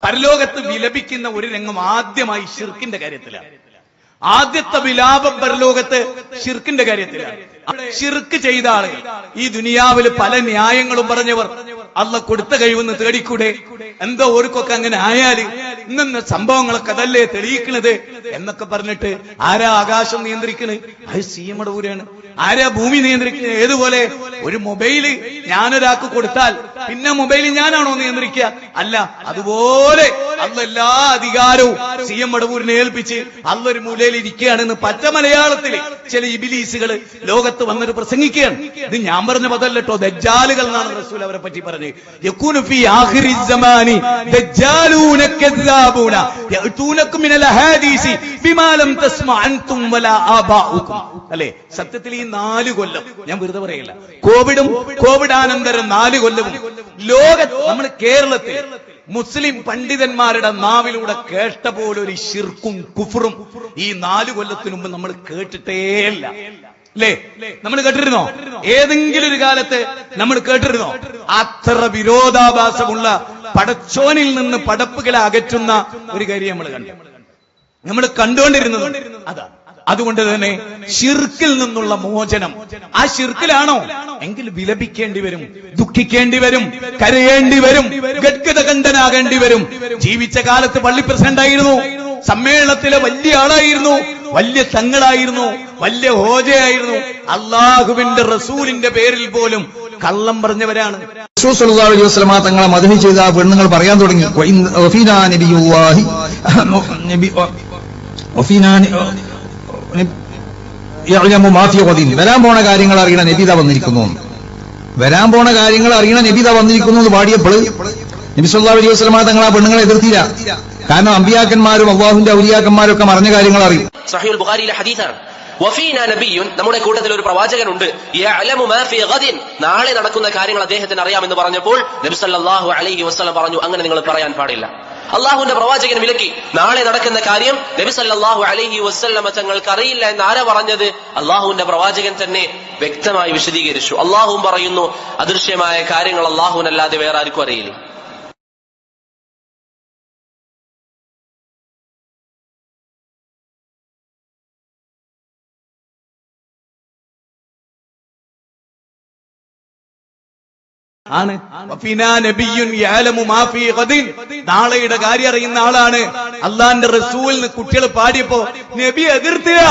പരലോകത്ത് വിലപിക്കുന്ന ഒരു രംഗം ആദ്യമായി ശിർക്കിന്റെ കാര്യത്തിലാണ്. ആദ്യത്തെ വിലാപം പരലോകത്ത് ശിർക്കിന്റെ കാര്യത്തിലാണ്. ശിർക്ക് ചെയ്ത ആളുകൾ, ഈ ദുനിയാവിൽ പല ന്യായങ്ങളും പറഞ്ഞവർ, അള്ളാഹ് കൊടുത്ത കഴിവെന്ന് തേടിക്കൂടെ, എന്തോ ഓർക്കൊക്കെ അങ്ങനെ ആയാല് ഇന്ന സംഭവങ്ങളൊക്കെ അതല്ലേ തെളിയിക്കണത് എന്നൊക്കെ പറഞ്ഞിട്ട് ആരാ ആകാശം നിയന്ത്രിക്കണത്? അത് CM അടവൂരാണ്. ആരാ ഭൂമി നിയന്ത്രിക്കുന്നത്? ഏതുപോലെ ഒരു മൊബൈല് ഞാനൊരാൾക്ക് കൊടുത്താൽ പിന്നെ മൊബൈൽ ഞാനാണോ നിയന്ത്രിക്കുക? അല്ല, അതുപോലെ അള്ള എല്ലാ അധികാരവും CM അടവൂരിനെ ഏൽപ്പിച്ച് അള്ള ഒരു മൂലയിൽ ഇരിക്കുകയാണെന്ന് പച്ച മലയാളത്തില് ചില ഇബിലീസുകൾ ലോകത്ത് വന്നിട്ട് പ്രസംഗിക്കുകയാണ്. ഇത് ഞാൻ പറഞ്ഞ പദല്ലോ, ദജ്ജാലുകൾ എന്നാണ് റസൂൽ അവരെ പറ്റി പറഞ്ഞത്. യകൂനു ഫീ ആഖിരി സമാനി ദജ്ജാലൂന കദ്ദാബൂന യഅതൂനകും മിനൽ അഹാദീസി ബിമാ ലം തസ്മഅ അൻതും വലാ ആബാഉകും. അല്ലേ? സത്യത്തിൽ ഈ 4 കൊല്ലം ഞാൻ വെറുതെ പറയില്ല, കോവിഡാനന്തരം 4 കൊല്ലവും ലോകത്ത് നമ്മൾ കേരളത്തിൽ മുസ്ലിം പണ്ഡിതന്മാരുടെ നാവിലൂടെ കേട്ട പോലെ ഒരു ശിർക്കും കുഫറും ഈ 4 കൊല്ലത്തിനു മുമ്പ് നമ്മൾ കേട്ടിട്ടേയില്ല. അല്ലേ? നമ്മൾ കേട്ടിരുന്നോ? ഏതെങ്കിലും ഒരു കാലത്ത് നമ്മൾ കേട്ടിരുന്നോ? അത്ര വിരോധാഭാസമുള്ള പടച്ചോനിൽ നിന്ന് പടപ്പുകളെ അകറ്റുന്ന ഒരു കാര്യം നമ്മൾ കണ്ടുകൊണ്ടിരുന്നത് അതാ. അതുകൊണ്ട് തന്നെ ശിർക്കിൽ നിന്നുള്ള മോചനം, ആ ശിർക്കിലാണോ എങ്കിൽ വിലപിക്കേണ്ടി വരും, ദുഃഖിക്കേണ്ടി വരും, കരയേണ്ടി വരും, ഗദ്ഗദകണ്ഠനാകേണ്ടി വരും. ജീവിച്ച കാലത്ത് പള്ളി പ്രസിഡന്റായിരുന്നു, സമ്മേളനത്തിലെ വലിയ ആളായിരുന്നു, വലിയ തങ്ങളായിരുന്നു, വലിയ ഹോജയായിരുന്നു. അള്ളാഹുവിന്റെ റസൂലിന്റെ പേരിൽ പോലും കള്ളം പറഞ്ഞവരാണ്. റസൂൽ സല്ലല്ലാഹു അലൈഹി വസല്ലം തങ്ങളെ മദ്ഹ് ചെയ്ത പെണ്ണുങ്ങൾ പറയാൻ തുടങ്ങി, വരാൻ പോണ കാര്യങ്ങൾ അറിയണ നബിത വന്നിരിക്കുന്നു, വരാൻ പോണ കാര്യങ്ങൾ അറിയണ നബിത വന്നിരിക്കുന്നു എന്ന് പാടിയപ്പോൾ നബി സല്ലല്ലാഹു അലൈഹി വസല്ലം തങ്ങൾ ആ പെണ്ണുങ്ങളെ എതിർത്തില്ല. കാരണം അമ്പിയാക്കന്മാരും അല്ലാഹുവിന്റെ ഔലിയാക്കന്മാരും ഒക്കെ പറഞ്ഞ കാര്യങ്ങൾ അറിയും. സഹീഹുൽ ബുഖാരിയിലെ ഹദീസാണ്. വഫീന നബിയ്യുൻ, നമ്മുടെ കൂട്ടത്തിൽ ഒരു പ്രവാചകനുണ്ട്, യഅലമു മാ ഫീ ഗദിൻ, നാളെ നടക്കുന്ന കാര്യങ്ങൾ അദ്ദേഹത്തിന് അറിയാമെന്ന് പറഞ്ഞപ്പോൾ നബി സല്ലല്ലാഹു അലൈഹി വസല്ലം പറഞ്ഞു, അങ്ങനെ നിങ്ങൾ പറയാൻ പാടില്ല. അള്ളാഹുവിന്റെ പ്രവാചകൻ വിലക്കി. നാളെ നടക്കുന്ന കാര്യം നബി സല്ലല്ലാഹു അലൈഹി വസല്ലം തങ്ങൾക്ക് അറിയില്ല എന്ന് ആരാ പറഞ്ഞത്? അള്ളാഹുവിന്റെ പ്രവാചകൻ തന്നെ വ്യക്തമായി വിശദീകരിച്ചു. അള്ളാഹുവും പറയുന്നു, അദൃശ്യമായ കാര്യങ്ങൾ അള്ളാഹുവിനല്ലാതെ വേറെ ആർക്കും അറിയില്ല. ആണ്. നാളെയുടെ കാര്യം അറിയുന്ന ആളാണ്. അള്ളാന്റെ റസൂലിന് കുട്ടികൾ പാടിയപ്പോ നബി എതിർത്തില്ല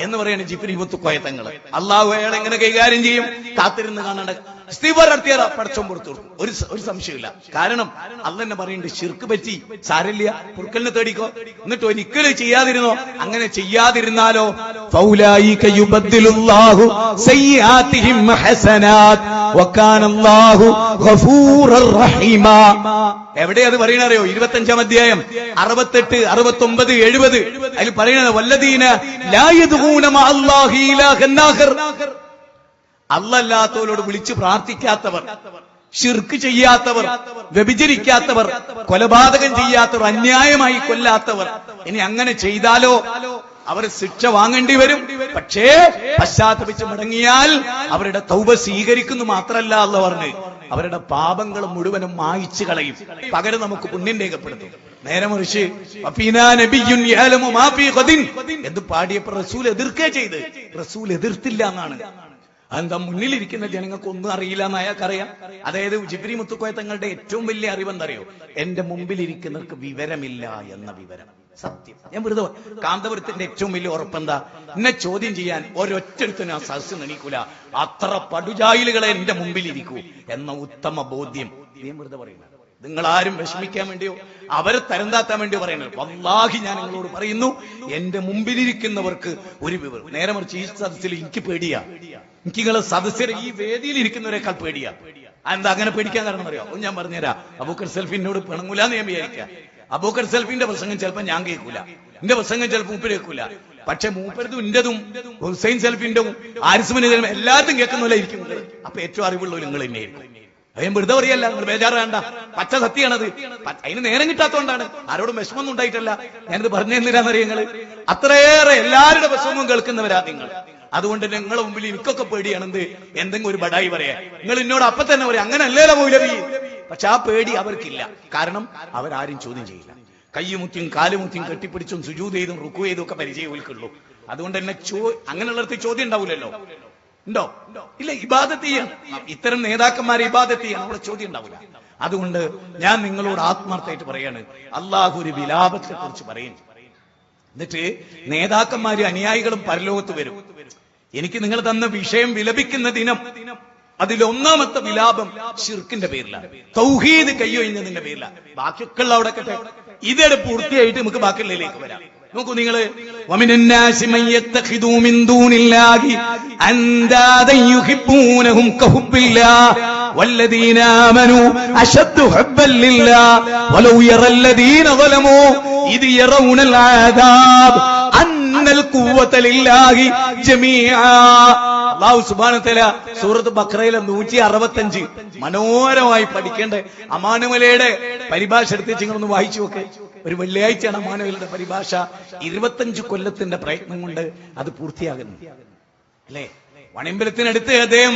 എന്ന് പറയാണ് ജിബ്രീൽ മുത്തുക്കോയ തങ്ങൾ. അള്ളാഹു അയാൾ എങ്ങനെ കൈകാര്യം ചെയ്യും? കാത്തിരുന്ന് കാണേണ്ട സ്ഥിരത്തിയ പടച്ചോൻ പുറത്തു കൊടുക്കും. ഒരു സംശയമില്ല. കാരണം അള്ളന്നെ പറയുന്നുണ്ട്, ശിർക്ക് പറ്റി സാരില്ല, പുറക്കലിനെ തേടിക്കോ, എന്നിട്ട് ഒരിക്കലും ചെയ്യാതിരുന്നോ. അങ്ങനെ ചെയ്യാതിരുന്നാലോ ഫൗലായിക യുബദ്ദിലുല്ലാഹു സയ്യിആതിഹിം ഹസനാത് വകാനല്ലാഹു ഗഫൂറർ റഹീമ. എവിടെ അത് പറയണറിയോ? 25-ാം അധ്യായം 68, 69, 70 അതിൽ പറയണത് വല്ലദീന ലാ യദ്ഊന മഅല്ലാഹി ഇലാഹൻ ആഖർ. അല്ലാത്തവരോട് വിളിച്ചു പ്രാർത്ഥിക്കാത്തവർ, ശിർക്ക് ചെയ്യാത്തവർ, വ്യഭിചരിക്കാത്തവർ, കൊലപാതകം ചെയ്യാത്തവർ, അന്യായമായി കൊല്ലാത്തവർ, ഇനി അങ്ങനെ ചെയ്താലോ അവർ ശിക്ഷ വാങ്ങേണ്ടി വരും. പക്ഷേ പശ്ചാത്തപിച്ച് മടങ്ങിയാൽ അവരുടെ തൗബ സ്വീകരിക്കുന്നു മാത്രമല്ല അല്ല പറഞ്ഞു, അവരുടെ പാപങ്ങൾ മുഴുവനും മായിച്ചു കളയും, പകരം നമുക്ക് പുണ്യം രേഖപ്പെടുത്തും. നേരെ മറിച്ച് എന്ന് പാടിയപ്പോൾ റസൂൽ എതിർക്കേ ചെയ്ത്. റസൂൽ എതിർത്തില്ല എന്നാണ്. അതെന്താ? മുന്നിലിരിക്കുന്ന ജനങ്ങൾക്ക് ഒന്നും അറിയില്ല എന്ന് അയാൾക്കറിയാം. അതായത് ജിബ്രീൽ മുത്തുക്കോയ തങ്ങളുടെ ഏറ്റവും വലിയ അറിവെന്തറിയോ? എന്റെ മുമ്പിലിരിക്കുന്നവർക്ക് വിവരമില്ല എന്ന വിവരം. സത്യം. ഞാൻ വെറുതെ കാന്തപുരത്തിന്റെ ഏറ്റവും വലിയ ഉറപ്പെന്താ? എന്നെ ചോദ്യം ചെയ്യാൻ ഒരൊറ്റടുത്തും ആ സദസ്സ് നണിക്കൂല, അത്ര പടുജായിലുകളെ എന്റെ മുമ്പിലിരിക്കൂ എന്ന ഉത്തമ ബോധ്യം. ഞാൻ വെറുതെ പറയുന്നത്, നിങ്ങൾ ആരും വിഷമിക്കാൻ വേണ്ടിയോ അവരെ തരംതാത്താൻ വേണ്ടിയോ പറയുന്നത്. വല്ലാഹി ഞാൻ നിങ്ങളോട് പറയുന്നു, എന്റെ മുമ്പിലിരിക്കുന്നവർക്ക് ഒരു വിവരം. നേരെ മറിച്ച് ഈ സദസ്സിൽ എനിക്ക് പേടിയാ, എനിക്ക് നിങ്ങളെ സദസ്യരെ ഈ വേദിയിൽ ഇരിക്കുന്നവരെക്കാൾ പേടിയാ. എന്താ അങ്ങനെ പേടിക്കാൻ കാരണം അറിയോ? ഞാൻ പറഞ്ഞുതരാം. അബൂക്കർ സൽഫിനോട് പിണങ്ങൂലെന്ന് ഞാൻ വിചാരിക്കാം. അബൂക്കർ സൽഫിന്റെ പ്രസംഗം ചിലപ്പോൾ ഞാൻ കേൾക്കൂല, എന്റെ പ്രസംഗം ചിലപ്പോൾ മൂപ്പര് കേൾക്കൂല. പക്ഷെ മൂപ്പരതും ഇന്റതും ഹുസൈൻ സൽഫിന്റെയും ആരിസ്മനിലും എല്ലാത്തും കേൾക്കുന്നവരെ ഇരിക്കും. അപ്പൊ ഏറ്റവും അറിവുള്ളവർ നിങ്ങൾ തന്നെയായിരിക്കും. അയ്യം വെറുതെ പറയല്ല, നിങ്ങൾ ബേജാറ് വേണ്ട, പച്ച സത്യമാണത്. അതിന് നേരം കിട്ടാത്തതുകൊണ്ടാണ്, ആരോടും വിഷമൊന്നും ഉണ്ടായിട്ടല്ല. ഞാനിത് പറഞ്ഞു തന്നിരാന്നറിയ നിങ്ങള്. അത്രയേറെ എല്ലാവരുടെ വിഷമവും കേൾക്കുന്നവരാ നിങ്ങൾ. അതുകൊണ്ട് നിങ്ങളെ മുമ്പിൽ എനിക്കൊക്കെ പേടിയാണെന്ത് എന്തെങ്കിലും ഒരു ബടായി പറയാ. നിങ്ങൾ എന്നോട് അപ്പൊ തന്നെ പറയാം, അങ്ങനെ അല്ലേല മൗലവി പക്ഷെ ആ പേടി അവർക്കില്ല. കാരണം അവരാരും ചോദ്യം ചെയ്യില്ല. കയ്യുമുത്തിയും കാലുമുത്തിയും കെട്ടിപ്പിടിച്ചും സുജൂദ് ചെയ്തും റുക്കു ചെയ്തും ഒക്കെ പരിചയമുള്ളൂ. അതുകൊണ്ട് തന്നെ അങ്ങനെയുള്ളവർക്ക് ചോദ്യം ഉണ്ടാവില്ലല്ലോ. ഉണ്ടോ? ഇല്ല. ഇബാദത്ത് ചെയ്യണം. ഇത്തരം നേതാക്കന്മാരെ ഇബാദത്ത് ചെയ്യണം. അവിടെ ചോദ്യം ഉണ്ടാവില്ല. അതുകൊണ്ട് ഞാൻ നിങ്ങളോട് ആത്മാർത്ഥമായിട്ട് പറയാണ്, അള്ളാഹു ഒരു വിലാപത്തെ കുറിച്ച് പറയും. എന്നിട്ട് നേതാക്കന്മാരും അനുയായികളും പരലോകത്ത് വരും. എനിക്ക് നിങ്ങൾ തന്ന വിഷയം വിലപിക്കുന്ന ദിനം, അതിലൊന്നാമത്തെ വിലാപം ശിർക്കിന്റെ പേരിലാണ്, തൗഹീദ് കയ്യൊഴിഞ്ഞതിന്റെ പേരിലാണ്. ബാക്കിയൊക്കെ ഉള്ള അവിടെ കട്ടെ, ഇതോടെ പൂർത്തിയായിട്ട് നമുക്ക് ബാക്കിയുള്ളതിലേക്ക് വരാം. നോക്കൂ നിങ്ങള്, വമിനന്നാസി മൻ യത്തഖിദു മിൻ ദൂനില്ലാഹി അൻദാദൻ യുഹിബ്ബൂനഹും കഹുബ്ബില്ലാഹ് വല്ലദീന ആമനൂ അശദ്ദു ഹബ്ബൻ ലില്ലാഹ് വലൗ യറല്ലദീന ളലമൂ ഇദ് യറൗനൽ ആദാബ് അന്നൽ ഖുവത ലില്ലാഹി ജമീഅ. അല്ലാഹു സുബ്ഹാനഹു വ തആല സൂറത്ത് ബഖറയിലെ 165 മനോഹരമായി പഠിക്കേണ്ട അമാനുമലയുടെ പരിഭാഷ എടുത്ത് നിങ്ങളൊന്ന് വായിച്ചു നോക്ക്. ഒരു വെള്ളിയാഴ്ചയാണ് അമാനുമലയുടെ പരിഭാഷ. 25 കൊല്ലത്തിന്റെ പ്രയത്നം കൊണ്ട് അത് പൂർത്തിയാകുന്നു അല്ലേ? വണിമ്പലത്തിനടുത്ത് അദ്ദേഹം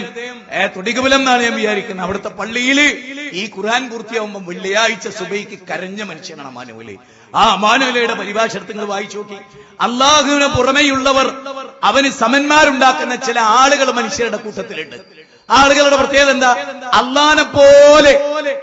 തുടികബലം എന്നാണ് ഞാൻ വിചാരിക്കുന്നത്. അവിടുത്തെ പള്ളിയിൽ ഈ ഖുർആൻ പൂർത്തിയാവുമ്പോൾ വെള്ളിയാഴ്ച സുബൈക്ക് കരഞ്ഞ മനുഷ്യനാണ് അമാനുവലി. ആ അമാനുവലയുടെ പരിഭാഷ എടുത്ത് നിങ്ങൾ വായിച്ചു നോക്കി. അള്ളാഹുവിന് പുറമെയുള്ളവർ അവന് സമന്മാരുണ്ടാക്കുന്ന ചില ആളുകൾ മനുഷ്യരുടെ കൂട്ടത്തിലുണ്ട്. ആളുകളുടെ പ്രത്യേകത എന്താ? അള്ളാനെ പോലെ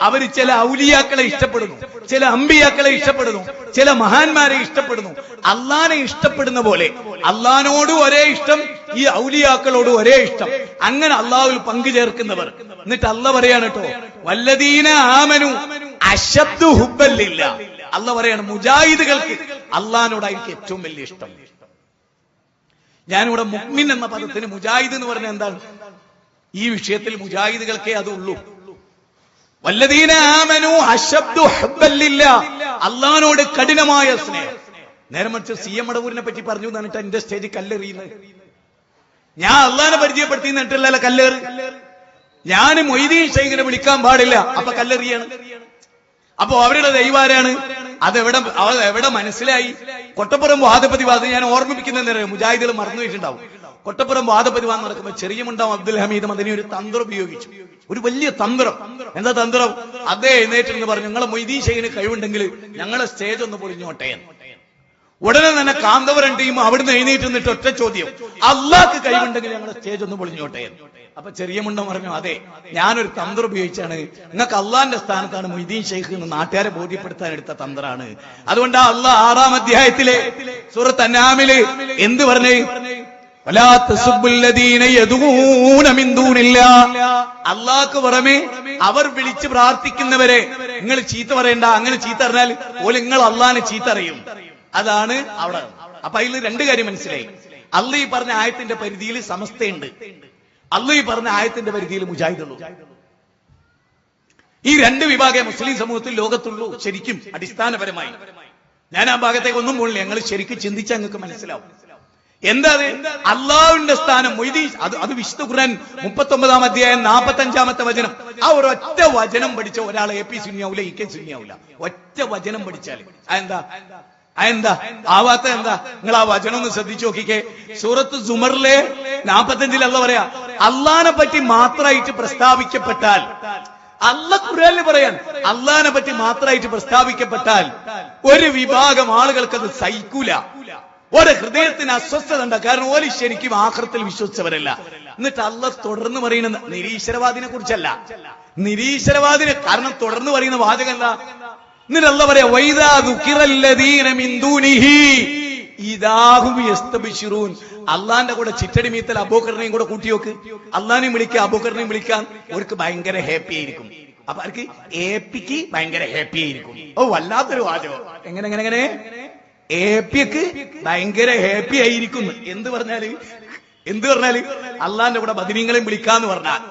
അവര് ചില ഔലിയാക്കളെ ഇഷ്ടപ്പെടുന്നു, ചില അമ്പിയാക്കളെ ഇഷ്ടപ്പെടുന്നു, ചില മഹാന്മാരെ ഇഷ്ടപ്പെടുന്നു. അള്ളാനെ ഇഷ്ടപ്പെടുന്ന പോലെ അള്ളാനോടും ഒരേ ഇഷ്ടം, ഈ ഔലിയാക്കളോടും ഒരേ ഇഷ്ടം. അങ്ങനെ അള്ളാഹുവിൽ പങ്കു ചേർക്കുന്നവർ. എന്നിട്ട് അള്ള പറയാണ് കേട്ടോ, വല്ലദീന ആമനു അശദ്ദു ഹുബ്ബൻ ലില്ലാഹ്. അള്ള പറയാണ്, മുജാഹിദുകൾക്ക് അള്ളാനോടായിരിക്കും ഏറ്റവും വലിയ ഇഷ്ടം. ഞാനിവിടെ മുഅ്മിൻ എന്ന പദത്തിന് മുജാഹിദ് എന്ന് പറഞ്ഞാൽ എന്താണ്? ഈ വിഷയത്തിൽ മുജാഹിദുകൾക്കേ അതുള്ളൂ. വല്ലദീന ആമനു അശദ്ദു ഹബ്ബൻ ലില്ലാഹ്. അള്ളാനോട് കഠിനമായ സ്നേഹം. നേരെ മറിച്ച് CM മടവൂരിനെ പറ്റി പറഞ്ഞു എന്നിട്ട് എന്റെ സ്റ്റേജിൽ കല്ലെറിയുന്നത്. ഞാൻ അള്ളാനെ പരിചയപ്പെടുത്തി എന്നിട്ടല്ല കല്ലേറ്. ഞാൻ മൊയ്തീൻ ശൈഖിനെ വിളിക്കാൻ പാടില്ല, അപ്പൊ കല്ലെറിയാണ്. അപ്പൊ അവരുടെ ദൈവാരാണ്? അതെവിടെ മനസ്സിലായി? കൊട്ടപ്പുറം വാദപ്രതിവാദം ഞാൻ ഓർമ്മിപ്പിക്കുന്ന മുജാഹിദുകൾ മറന്നു വെച്ചിട്ടുണ്ടാവും. കൊട്ടപ്പുറം വാദപ്രതിവാദം നടക്കുമ്പോൾ ചെറിയമുണ്ടാവും അബ്ദുൽ ഹമീദ് മദനി ഒരു തന്ത്രം ഉപയോഗിച്ചു, ഒരു വലിയ തന്ത്രം. എന്താ തന്ത്രം? അദ്ദേഹം എഴുന്നേറ്റെന്ന് പറഞ്ഞു, നിങ്ങളെ മൊയ്തീൻ ശൈഖിന് കഴിവുണ്ടെങ്കിൽ ഞങ്ങളെ സ്റ്റേജ് ഒന്ന് പൊളിഞ്ഞോട്ടെ. ഉടനെ തന്നെ കാന്തപുരം ടീം അവിടുന്ന് എഴുന്നേറ്റ് നിന്നിട്ട് ഒറ്റ ചോദ്യം, അള്ളാഹ്ക്ക് കഴിവുണ്ടെങ്കിൽ ഞങ്ങളുടെ സ്റ്റേജ് ഒന്ന് പൊളിഞ്ഞോട്ടെ. അപ്പൊ ചെറിയ മുണ്ടൻ പറഞ്ഞു, അതെ ഞാനൊരു തന്ത്രം ഉപയോഗിച്ചാണ്, നിങ്ങൾക്ക് അള്ളാന്റെ സ്ഥാനത്താണ് മൊയ്തീൻ ശൈഖ് എന്ന് നാട്ടുകാരെ ബോധ്യപ്പെടുത്താൻ എടുത്ത തന്ത്രമാണ്. അതുകൊണ്ട് അള്ളാഹ് 6-ാം അധ്യായത്തിലെ സൂറത്ത് അൻആമില് എന്ത് പറഞ്ഞേ? വലാ തസുബ്ബുൽ ലദീന യദൂന മിൻ ദൂനില്ലാഹ്. അള്ളാഹ്ക്ക് പുറമെ അവർ വിളിച്ച് പ്രാർത്ഥിക്കുന്നവരെ നിങ്ങൾ ചീത്ത പറയണ്ട. അങ്ങനെ ചീത്ത പറഞ്ഞാൽ ഓല് നിങ്ങൾ അള്ളാഹിനെ ചീത്ത അറിയും. അതാണ് അവിടെ. അപ്പൊ അതിൽ 2 കാര്യം മനസ്സിലായി. അള്ളാഹ് ഈ പറഞ്ഞ ആയത്തിന്റെ പരിധിയിൽ സമസ്തയുണ്ട്, അള്ളാഹ് ഈ പറഞ്ഞ ആയത്തിന്റെ പരിധിയിൽ മുജാഹിദുള്ളൂ. ഈ 2 വിഭാഗേ മുസ്ലിം സമൂഹത്തിൽ ലോകത്തുള്ളൂ. ശരിക്കും അടിസ്ഥാനപരമായി ഞാൻ ആ ഭാഗത്തേക്ക് ഒന്നും പോണില്ല. ഞങ്ങൾ ശരിക്കും ചിന്തിച്ചാൽ നിങ്ങൾക്ക് മനസ്സിലാവും. എന്താ അള്ളാഹുവിന്റെ സ്ഥാനം? മൊയ്തീൻ അത് വിശുദ്ധ ഖുർആൻ 39-ാം അധ്യായം 45-ാമത്തെ വചനം. ആ ഒരൊറ്റ വചനം പഠിച്ച ഒരാൾ AP സുന്നിയാവൂല, EK സുന്നിയാവൂല. ഒറ്റ വചനം പഠിച്ചാൽ അതെന്താ ആവാത്ത? എന്താ? നിങ്ങൾ ആ വചനം ഒന്ന് ശ്രദ്ധിച്ചു നോക്കിക്കേ. സൂറത്ത് സുമറിലെ 45-ൽ അള്ളാഹ് പറയാ, അള്ളാഹിനെ പറ്റി മാത്രമായിട്ട് പ്രസ്താവിക്കപ്പെട്ടാൽ, അള്ളാഹ് ഖുർആനിൽ പറയാൻ അള്ളാഹിനെ പറ്റി മാത്രമായിട്ട് പ്രസ്താവിക്കപ്പെട്ടാൽ ഒരു വിഭാഗം ആളുകൾക്ക് അത് സഹിക്കൂല. ഒരു ഹൃദയത്തിന് അസ്വസ്ഥത ഉണ്ട്. കാരണം ഓല് ശരിക്കും ആഖിറത്തിൽ വിശ്വസിച്ചവരല്ല. എന്നിട്ട് അള്ളാഹ് തുടർന്ന് പറയുന്ന നിരീശ്വരവാദിനെ കുറിച്ചല്ല, നിരീശ്വരവാദിനെ. കാരണം തുടർന്ന് പറയുന്ന വാചകം എന്താ? എന്നിട്ട് അള്ളാഹ് പറയാ, വൈദാ ദുഖിറല്ലദീന മിൻ ദൂനിഹി ഇദാഹും യസ്തബിശിറൂൻ. അള്ളാന്റെ കൂടെ ചിറ്റടി മീത്തൽ അബൂബക്കറിനെയും കൂടെ കൂട്ടി നോക്ക്. അള്ളാനെയും വിളിക്കുക, അബൂബക്കറിനെയും വിളിക്കാൻ അവർക്ക് ഭയങ്കര ഹാപ്പി ആയിരിക്കും. അപ്പൊ അവർക്ക് APക്ക് ഭയങ്കര ഹാപ്പി ആയിരിക്കും. ഓ വല്ലാത്തൊരു വാചകം. എങ്ങനെ APക്ക് ഭയങ്കര ഹാപ്പി ആയിരിക്കും. എന്ത് പറഞ്ഞാല് അള്ളാന്റെ കൂടെ ബദരീങ്ങളെയും വിളിക്കാന്ന് പറഞ്ഞാൽ,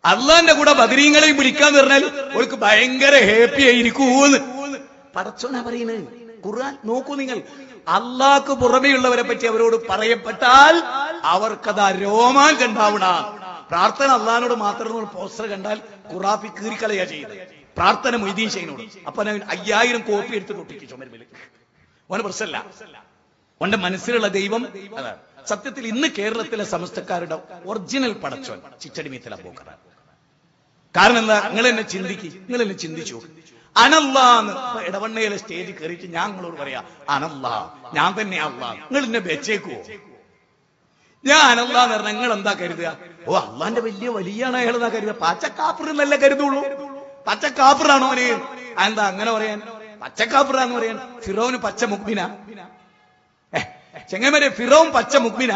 അള്ളാന്റെ കൂടെ ബദരീങ്ങളെയും വിളിക്കാന്ന് പറഞ്ഞാൽ അവർക്ക് ഭയങ്കര ഹാപ്പി ആയിരിക്കൂന്ന് പടച്ചോനാ പറയുന്നത്. ഖുർആൻ നോക്കൂ നിങ്ങൾ. അള്ളാഹ്ക്ക് പുറമെയുള്ളവരെ പറ്റി അവരോട് പറയപ്പെട്ടാൽ അവർക്കത് രോമാഞ്ചം ഉണ്ടാവണ. പ്രാർത്ഥന അള്ളാഹിനോട് മാത്രം പോസ്റ്റർ കണ്ടാൽ ഖുറാഫി കീറിക്കളയാ ചെയ്യുന്നത്. പ്രാർത്ഥന മൊയ്തീൻ ശൈഖിനോട്. അപ്പൊ 5000 കോപ്പി എടുത്ത് ഒട്ടിക്കും ചുമരുമില്. ഓന് പ്രശ്നമല്ല, ഓന്റെ മനസ്സിലുള്ള ദൈവം അതാണ്. സത്യത്തിൽ ഇന്ന് കേരളത്തിലെ സമസ്തക്കാരുടെ ഒറിജിനൽ പടച്ചോൻ ചിറ്റടി മീത്തൽ അബൂബക്കർ. കാരണം എന്താ? നിങ്ങൾ എന്നെ ചിന്തിച്ചു. അനല്ലാന്ന് ഇടവണ്ണയിലെ സ്റ്റേജിൽ കയറിയിട്ട് ഞാൻ നിങ്ങളോട് പറയാ അനല്ലാ, ഞാൻ തന്നെ അല്ലാ, നിങ്ങൾ എന്നെ വെച്ചേക്കുവോ? ഞാൻ അനല്ലാന്ന് പറഞ്ഞാൽ നിങ്ങൾ എന്താ കരുതുക? ഓ അള്ളാന്റെ വലിയാണ് അയാൾ എന്നാ കരുതുക. പച്ചക്കാഫിർ എന്നല്ല കരുതുള്ളൂ. പച്ചക്കാഫിറാണോ അവന്? എന്താ അങ്ങനെ പറയാൻ? പച്ചക്കാഫിറാന്ന് പറയാൻ? ഫിറോന് പച്ച മുക്മിന? ചെങ്ങന്മാരെ ഫിറോൻ പച്ച മുക്മിന?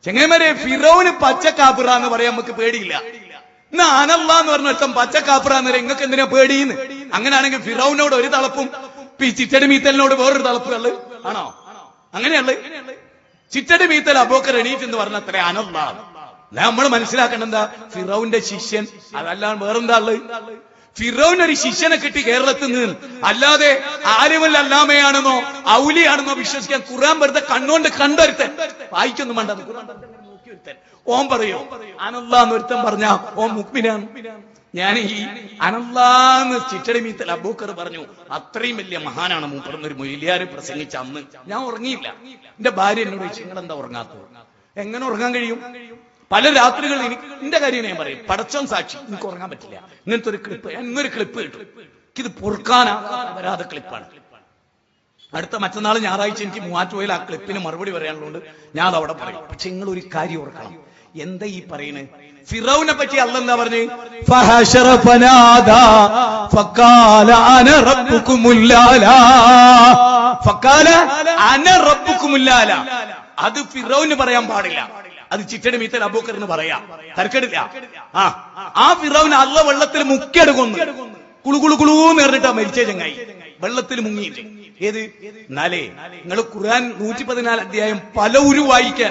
ചെങ്ങന്മാരെ ഫിറോന് പച്ചക്കാഫിറാന്ന് പറയാൻ നമുക്ക് പേടിയില്ല. എന്നാ അനല്ലാന്ന് പറഞ്ഞ ഒരുത്തം പച്ചക്കാഫിറാന്ന് പറയാൻ നിങ്ങൾക്ക് എന്തിനാ പേടിയെന്ന്? അങ്ങനെയാണെങ്കിൽ ഫിറോനോട് ഒരു തളപ്പും ചിറ്റടി മീത്തലിനോട് വേറൊരു തളപ്പുകള് ആണോ? അങ്ങനെയല്ലേ? ചിറ്റടി മീത്തൽ അബൂബക്കർ എണീറ്റ് എന്ന് പറഞ്ഞ അത്ര അനല്ലാ. നമ്മൾ മനസ്സിലാക്കേണ്ട എന്താ? ഫിറോന്റെ ശിഷ്യൻ, അതല്ലാതെ വേറെന്താ ഉള്ളത്? ഫിറോന് ഒരു ശിഷ്യനെ കിട്ടി കേരളത്തിൽ നിന്ന്. അല്ലാതെ ആലിമുൽ അല്ലാമയാണെന്നോ ഔലിയാണെന്നോ വിശ്വസിക്കാൻ ഖുർആൻ വെറുതെ കണ്ണുകൊണ്ട് കണ്ടൊരുത്തൻ വായിക്കൊന്നും വേണ്ട. ഓൻ പറയോ അനല്ലാന്ന് ഒരുത്തൻ പറഞ്ഞ ഓൻ മുക്മിനാണ്? ഞാൻ ഈ അനല്ലാന്ന് ചിറ്റടി മീത്തൽ അബൂബക്കർ പറഞ്ഞു. അത്രയും വലിയ മഹാനാണ് മൂപ്പറന്നൊരു മൊയ്ലിയാര് പ്രസംഗിച്ച അന്ന് ഞാൻ ഉറങ്ങിയില്ല. എന്റെ ഭാര്യ എന്നോട് ചോദിച്ചു നിങ്ങൾ എന്താ ഉറങ്ങാത്തത്? എങ്ങനെ ഉറങ്ങാൻ കഴിയും? പല രാത്രികൾ എന്റെ കാര്യം ഞാൻ പറയും, പടച്ചോൻ സാക്ഷി, എനിക്ക് ഉറങ്ങാൻ പറ്റില്ല. ഇങ്ങനത്തെ ഒരു ക്ലിപ്പ്, എന്നൊരു ക്ലിപ്പ് കിട്ടും, എനിക്കിത് പൊറുക്കാനാകാതെ ക്ലിപ്പാണ്. അടുത്ത മറ്റന്നാൾ ഞായറാഴ്ച എനിക്ക് മൂവാറ്റുപുഴയിൽ ആ ക്ലിപ്പിന് മറുപടി പറയാനുള്ളതുകൊണ്ട് ഞാൻ അത് അവിടെ പറയും. പക്ഷെ നിങ്ങൾ ഒരു കാര്യം ഓർക്കണം. എന്താ ഈ പറയുന്നത്? ഫിറൗനെ പറ്റി അല്ലാഹ് എന്താ പറഞ്ഞു? ഫഹശറ ഫനാദാ ഫഖാല അന റബ്ബുകുമുൽ ആലാ. ഫഖാല അന റബ്ബുകുമുൽ ആലാ. അത് ഫിറൗന് പറയാൻ പാടില്ല, അത് ചിറ്റടി മീത്തൽ അബൂബക്കറിന് പറയാം. തർക്കടില്ല. ആ ഫിറൗന് അല്ലാഹ് വെള്ളത്തിൽ മുക്കിയെടുക്കുന്നു. കുളുകുളുകുളൂന്ന് പറഞ്ഞിട്ടാ മരിച്ച ചങ്ങായി, വെള്ളത്തിൽ മുങ്ങിയിട്ട്. ഏത് നാലേ നിങ്ങൾ ഖുർആൻ 114 അധ്യായം പല ഉരു വായിക്കാൻ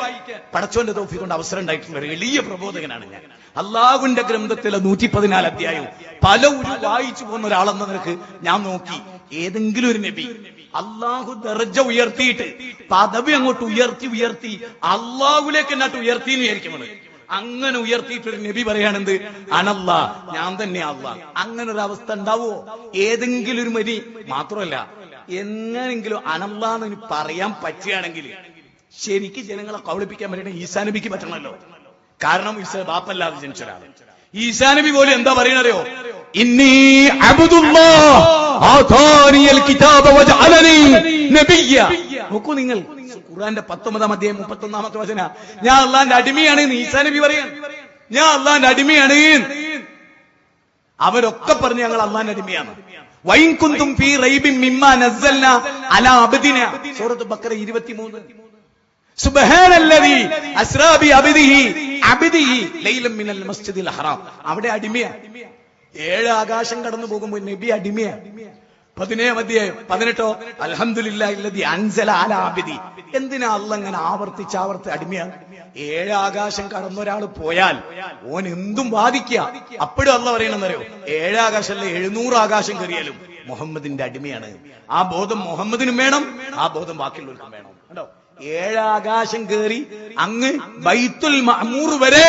പടച്ചോന്റെ തൗഫീഖ് കൊണ്ട് അവസരം ഉണ്ടായിട്ടുള്ള ഒരു എളിയ പ്രബോധകനാണ് ഞാൻ. അള്ളാഹുവിന്റെ ഗ്രന്ഥത്തിലെ 114 അധ്യായം പല ഉരു വായിച്ചു പോകുന്ന ഒരാളെന്ന നിനക്ക് ഞാൻ നോക്കി. ഏതെങ്കിലും ഒരു നബി അള്ളാഹു ദർജ ഉയർത്തിയിട്ട് പദവി അങ്ങോട്ട് ഉയർത്തി അള്ളാഹുലേക്ക് എന്നാട്ട് ഉയർത്തി എന്ന് വിചാരിക്കുന്നത്. അങ്ങനെ ഉയർത്തിയിട്ടൊരു നബി പറയാണെന്ത്? അനല്ലാ, ഞാൻ തന്നെ അല്ലാ. അങ്ങനെ ഒരു അവസ്ഥ ഉണ്ടാവോ? ഏതെങ്കിലും ഒരു മരി മാത്രമല്ല, എങ്ങനെങ്കിലും അനല്ലാന്ന് പറയാൻ പറ്റുകയാണെങ്കിൽ ശരിക്ക് ജനങ്ങളെ കബളിപ്പിക്കാൻ പറ്റണ ഈസാ നബിക്ക് പറ്റണമല്ലോ. കാരണം ബാപ്പല്ലാതെ ജനിച്ച ഒരാൾ. ഈസാ നബി പോലും എന്താ പറയണറിയോ? ഇന്നി അബ്ദുല്ലാഹ് ആതാനിയൽ കിതാബ വജഅലനി നബിയ്യ. നോക്കൂ നിങ്ങൾ, ഖുർആന്റെ 19-ാം അധ്യായം 31-ാമത്തെ വചന. ഞാൻ അള്ളാന്റെ അടിമയാണ് ഈസാ നബി പറയാൻ. ഞാൻ അള്ളാന്റെ അടിമയാണ്. അവരൊക്കെ പറഞ്ഞു ഞങ്ങൾ അള്ളാന്റെ അടിമയാണ്. വൈൻ കുന്തും ഫീ റൈബിൻ മിമ്മാ നസ്സൽനാ അലാ അബ്ദിനാ. സൂറത്ത് ബഖറ 23. സുബ്ഹാനല്ലദീ അസ്റാ ബി അബ്ദിഹി ലൈലൻ മിനൽ മസ്ജിദിൽ ഹറാം. അവിടെ അടിമയാ. 7 ആകാശം കടന്നു പോകുമ്പോൾ നബി അടിമയാ. 17-ാം അധ്യായം 18 അൽഹംദുലില്ലാഹില്ലദീ അൻസല അലാ അബ്ദി. എന്തിനാ അല്ലാഹ് ഇങ്ങനെ ആവർത്തിച്ച് അടിമയാണ്? 7 ആകാശം കടന്നൊരാൾ പോയാൽ ഓൻ എന്തും ബാധിക്കുക. അപ്പോഴും അല്ലാഹ് പറയണെന്നറിയോ? 7 ആകാശമല്ല 700 ആകാശം കയറിയാലും മുഹമ്മദിന്റെ അടിമയാണ്. ആ ബോധം മുഹമ്മദിനും വേണം, ആ ബോധം ബാക്കിയുള്ളവർക്കും വേണം. കണ്ടോ? 7 ആകാശം കയറി അങ്ങ് ബൈത്തുൽ മഅമൂർ വരെ